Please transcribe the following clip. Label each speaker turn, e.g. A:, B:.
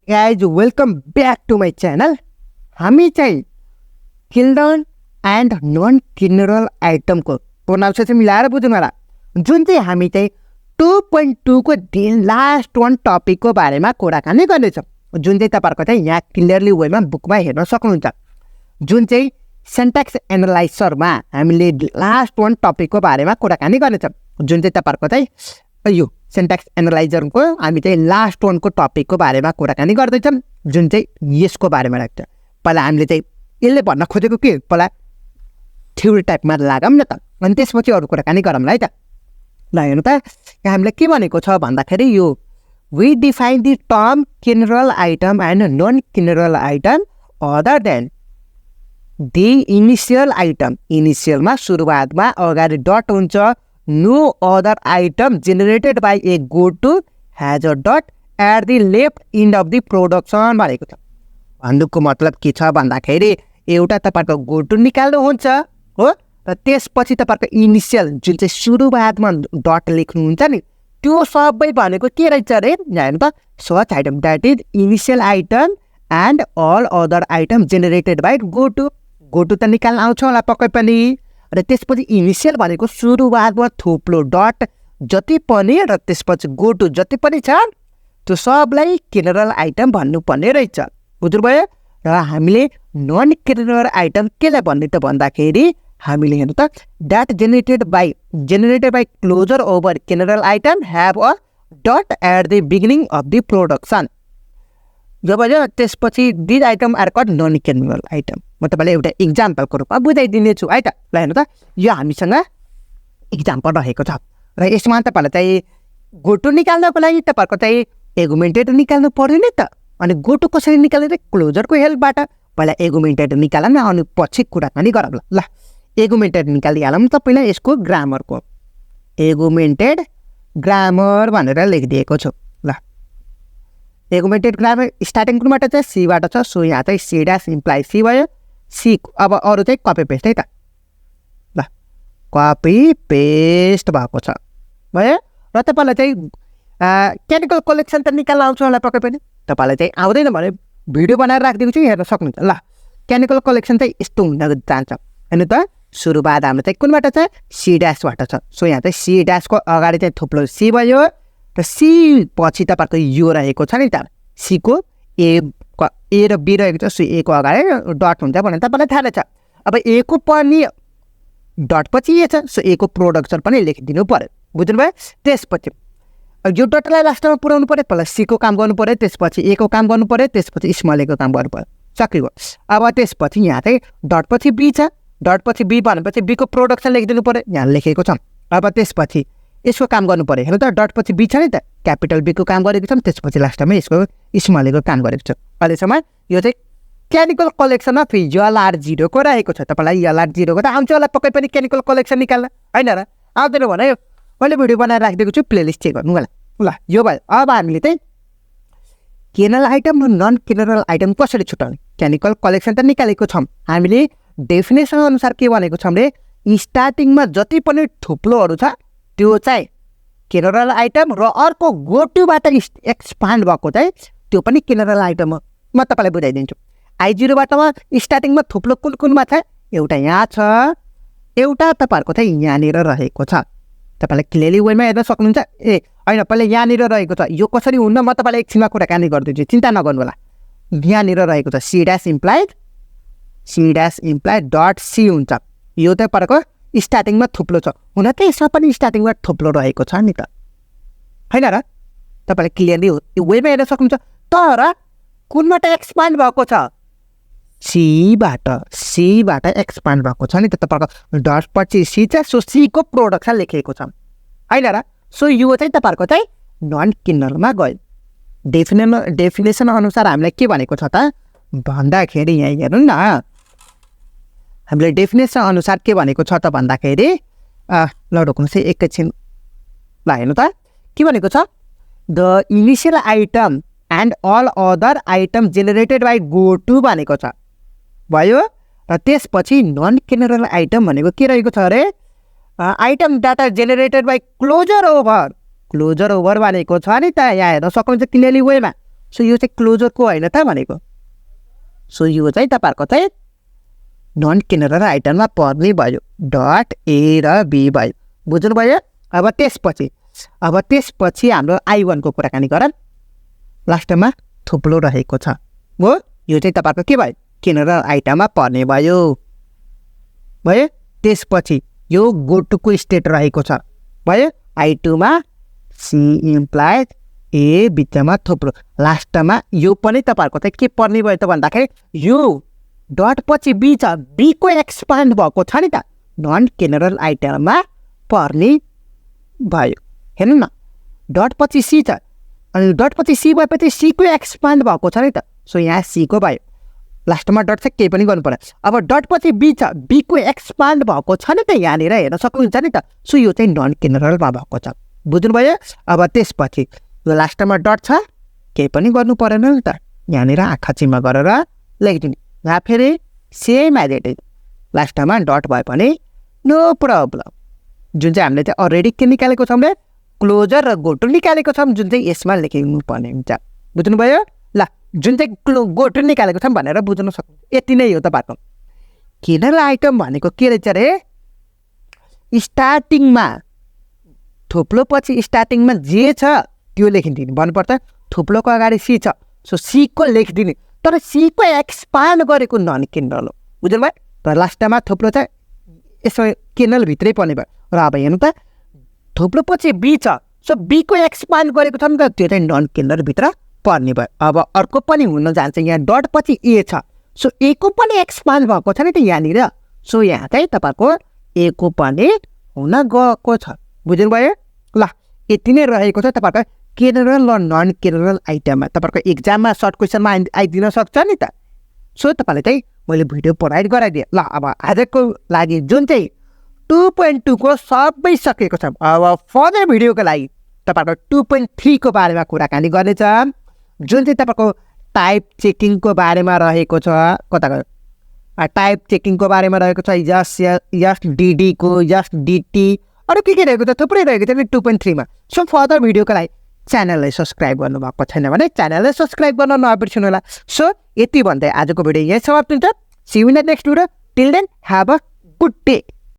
A: guys, welcome back to my channel. हामी चाहिँ Kernel and Non-Kernel item को pronunciation चाहिँ मिलाएर बुझ्नु होला। जुन चाहिँ हामी चाहिँ 2.2 को लास्ट वन टपिक को बारेमा कुराकानी गर्नेछौँ। जुन चाहिँ तपाईहरुको चाहिँ यहाँ क्लियरली वेमा बुकमा हेर्न सक्नुहुन्छ। जुन चाहिँ सिन्ट्याक्स एनालाइजरमा हामीले लास्ट वन टपिक को बारेमा कुराकानी गर्नेछौँ। जुन चाहिँ तपाईहरुको चाहिँ यो सिन्ट्याक्स एनालाइजरको हामी चाहिँ लास्ट वन को टपिक को बारेमा कुराकानी गर्दैछौँ। जुन चाहिँ यसको बारेमा लाग्छ। पहिला हामीले चाहिँ यसले भन्न खोजेको के पहिला थ्योरी टाइपमा लागौँ न त, अनि त्यसपछि अरु कुराकानी गरौँला है त। ल हेर्नु त, यहाँ हामीले के भनेको छ भन्दाखेरि यो we define the term kernel item and non-kernel item other than the initial item. Initial मा सुरुवातमा अगाडि डट हुन्छ। No other item generated by a goto has a dot at the left end of the production भनेको छ। भन्नुको मतलब के छ भन्दाखेरि एउटा तपाईहरुको गोटो निकाल्नु हुन्छ हो, र त्यसपछि तपाईहरुको इनिशियल जुन चाहिँ सुरुवातमा डट लेख्नुहुन्छ नि त्यो सबै भनेको के रहेछ रे? यहाँ हेर्नु त, such item that is initial item and all other item generated by goto. गोटो त निकाल्न आउँछ होला पक्कै पनि, र त्यसपछि इनिशियल भनेको सुरुवातमा थोप्लो डट जति पनि र त्यसपछि गोटो जति पनि छ त्यो सबलाई कर्नल आइटम भन्नुपर्ने रहेछ। बुझ्नुभयो? र हामीले नन कर्नल आइटम केलाई भन्ने त भन्दाखेरि हामीले हेर्नु त, that generated by closure over kernel item have a dot at the beginning of the production. जब त्यसपछि this item are cut non kernel item. म तपाईलाई एउटा एक्जाम्पलको रूपमा बुझाइदिने छु है त। ल हेर्नु त, यो हामीसँग एक्जाम्पल रहेको छ र यसमा तपाईलाई चाहिँ गोटो निकाल्नको लागि तपाईहरुको चाहिँ एगुमेन्टेड निकाल्नु पर्यो नि त। अनि गोटो कसरी निकाल्ने? क्लोजरको हेल्पबाट। पहिला एगुमेन्टेड निकालौँ न, अनि पछि कुराकानी गरौँ। ल एगुमेन्टेड निकालिहालौँ त पहिला यसको ग्रामरको। एगुमेन्टेड ग्रामर भनेर लेखिदिएको छु। ल एगुमेन्टेड ग्रामर स्टार्टिङ कुनबाट चाहिँ सीबाट छ, सो यहाँ चाहिँ सी डैश इम्प्लाइ सी भयो। सी अब अरु चाहिँ कपी पेस्ट है त। ल कपी पेस्ट भएको छ भयो। र तपाईलाई चाहिँ केमिकल कलेक्सन त निकाल्न आउँछ होला पक्कै पनि। तपाईलाई चाहिँ आउँदैन भने भिडियो बनाएर राखिदिएको छु, हेर्न सक्नुहुन्छ। ल केमिकल कलेक्सन चाहिँ यस्तो हुन जान्छ। हेर्नु त, सुरुवात हाम्रो चाहिँ कुनबाट छ? सी डैशबाट छ। सो यहाँ चाहिँ सी डैशको अगाडि चाहिँ थुप्रो सी भयो, र सी पछि तपाईहरुको यो रहेको छ नि त। सी को ए र बी रहेको छ, सो ए को अगाडि डट हुन्छ भने तपाईलाई थाहा छ। अब ए को पनि डट पछि ए छ, सो ए को प्रोडक्सन पनि लेखिदिनु पर्यो। बुझ्नुभयो? त्यसपछि यो डटलाई लास्टमा पुर्याउनु पर्यो। पहिला सी को काम गर्नु पर्यो, त्यसपछि ए को काम गर्नु पर्यो, त्यसपछि स्मल ए को काम गर्नु पर्यो। सकियो। अब त्यसपछि यहाँ चाहिँ डट पछि बी छ। डट पछि बी भनेपछि बी को प्रोडक्सन लेखिदिनु पर्यो, यहाँ लेखेको छ। अब त्यसपछि यसको काम गर्नु पर्यो। हेर्नु त, डट पछि बी छ नि त, क्यापिटल बी को काम गरेको छ, त्यसपछि लास्टमा यसको स्मल ए को काम गरेको छ। अहिलेसम्म यो चाहिँ केमिकल कलेक्सन अफ LR0 को रहेको छ। तपाईलाई LR0 को त आउँछ होला पक्कै पनि केमिकल कलेक्सन निकाल्न, हैन र? आउँदैन भने मैले भिडियो बनाएर राखिदिएको छु, प्लेलिस्ट चेक गर्नु होला। ल यो भयो। अब हामीले चाहिँ कर्नल आइटम र नन कर्नल आइटम कसरी छुटाउने? केमिकल कलेक्सन त निकालेको छौँ हामीले। डेफिनेसन अनुसार के भनेको छौँ रे? स्टार्टिङमा जति पनि थुप्लोहरू छ त्यो चाहिँ कर्नल आइटम, र अर्को गोटुबाट एक्सपान्ड भएको चाहिँ त्यो पनि कर्नल आइटम हो। म तपाईलाई बुझाइदिन्छु। I0बाट स्टार्टिङमा थुप्लो कुन कुनमा छ? एउटा यहाँ छ, एउटा तपाईहरुको चाहिँ यहाँनिर रहेको छ। तपाईलाई क्लियरली वेमा हेर्न सक्नुहुन्छ। ए हैन, पहिला यहाँनिर रहेको छ। यो कसरी हुन्न म तपाईलाई एकछिनमा कुराकानी गर्दैछु, चिन्ता नगर्नु होला। यहाँनिर रहेको छ C dash implied dot C हुन्छ। यो चाहिँ तपाईहरुको स्टार्टिङमा थुप्लो छ। हुन त यसमा पनि स्टार्टिङमा थुप्लो रहेको छ नि त, हैन र? तपाईले क्लियरली वेमा हेर्न सक्नुहुन्छ। तर कुनबाट एक्सपान्ड भएको छ? सीबाट एक्सपान्ड भएको छ नि त। तपाईहरुको डट पछि सी छ, सो सी को प्रोडक्सन लेखेको छ, हैन र? सो यो चाहिँ तपाईहरुको चाहिँ नन कर्नलमा गयो। डेफिनेसन अनुसार हामीले के भनेको छ त भन्दाखेरि यहाँ हेर्नु न, हामीले डेफिनेसन अनुसार के भनेको छ त भन्दाखेरि ल रोक्नुहोस् है एकैछिन। ल हेर्नु त के भनेको छ? The initial item and all other item generated by goto भनेको छ भयो। र त्यसपछि नन कर्नल आइटम भनेको के रहेको छ अरे? Item data generated by closure over भनेको छ नि त। यहाँ हेर्न सक्नुहुन्छ क्लियरली वेमा सो यो चाहिँ क्लोजरको होइन त भनेको। सो यो चाहिँ तपाईँहरूको चाहिँ नन किनरल आइटममा पर्ने भयो। डट ए र बी भयो, बुझ्नुभयो। अब त्यसपछि हाम्रो I1 को कुराकानी गरौँ। लास्टमा थुप्रो रहेको छ हो, यो चाहिँ तपाईँहरूको के भयो, किनरल आइटममा पर्ने भयो। त्यसपछि यो गोटुको स्टेट रहेको छ भयो। I2 मा सी इम्प्लाइज ए बिचमा थुप्रो, लास्टमा यो पनि तपाईँहरूको चाहिँ के पर्ने भयो त भन्दाखेरि यो डट पछि बी छ, बीको एक्सपान्ड भएको छ नि त, नन किनरल आइटममा पर्ने भयो। हेर्नु न, डट पछि सी छ अनि डट पछि सी भएपछि सीको एक्सपान्ड भएको छ नि त, सो यहाँ सीको भयो। लास्टमा डट चाहिँ केही पनि गर्नु पर्यो। अब डट पछि बी छ, बीको एक्सपान्ड भएको छ नि त, यहाँनिर हेर्न सक्नुहुन्छ नि त, सो यो चाहिँ नन किनरलमा भएको छ, बुझ्नुभयो। अब त्यसपछि यो लास्टमा डट छ, केही पनि गर्नु परेन नि त, यहाँनिर आँखा चिम्मा गरेर लेखिदिने। यहाँ फेरि सेम एज इट इज, लास्टमा डट भए पनि नो प्रब्लम। जुन चाहिँ हामीले चाहिँ अलरेडी के निकालेको छौँ भने क्लोजर र गोटु निकालेको छौँ, जुन चाहिँ यसमा लेखिनु पर्ने हुन्छ, बुझ्नुभयो। ल, जुन चाहिँ गोटु निकालेको छौँ भनेर बुझ्न सक्नु, यति नै हो तपाईँको। किनरल आइटम भनेको के रहेछ अरे, स्टार्टिङमा थुप्लो पछि स्टार्टिङमा जे छ त्यो लेखिदिने भन्नुपर्छ। थुप्लोको अगाडि सी छ, सो सीको लेखिदिने, तर सीको एक्सपान्ड गरेको नन किनरल हो, बुझ्नुभयो। तर लास्टमा थुप्लो चाहिँ यसमा किनरलभित्रै पर्ने भयो। र अब हेर्नु त, थुप्लो पछि बी छ, सो बीको एक्सपान्ड गरेको छ नि त, त्यो चाहिँ नन किनरलभित्र पर्ने भयो। अब अर्को पनि हुन जान्छ, यहाँ डट पछि ए छ, सो ए को पनि एक्सपान्ड भएको छ नि त यहाँनिर, सो यहाँ चाहिँ तपाईँको ए को पनि हुन गएको छ, बुझ्नुभयो। ल, यति नै रहेको छ तपाईँहरूको किनरल र नन किनरल आइटममा। तपाईँहरूको इक्जाममा सर्ट क्वेसनमा आइदिन सक्छ नि त, सो तपाईँले चाहिँ मैले भिडियो प्रोभाइड गराइदिएँ। ल, अब आजको लागि जुन चाहिँ 2.2 को सबै सकेको छ। अब फर्दर भिडियोको लागि तपाईँहरूको 2.3 को बारेमा कुराकानी गर्नेछ, जुन चाहिँ तपाईँको टाइप चेकिङको बारेमा रहेको छ। कता गयो, टाइप चेकिङको बारेमा रहेको छ, यस डिडीको, यस डिटी, अरू के रहेको छ, थुप्रै रहेको छ नि 2.3 मा। सो फर्दर भिडियोको लागि च्यानललाई सब्सक्राइब गर्नुभएको छैन भने च्यानललाई सब्सक्राइब गर्न नबिर्सनु होला। सो यति भन्दै आजको भिडियो यही समाप्त हुन्छ। See you in the next video. Till then, have a good day.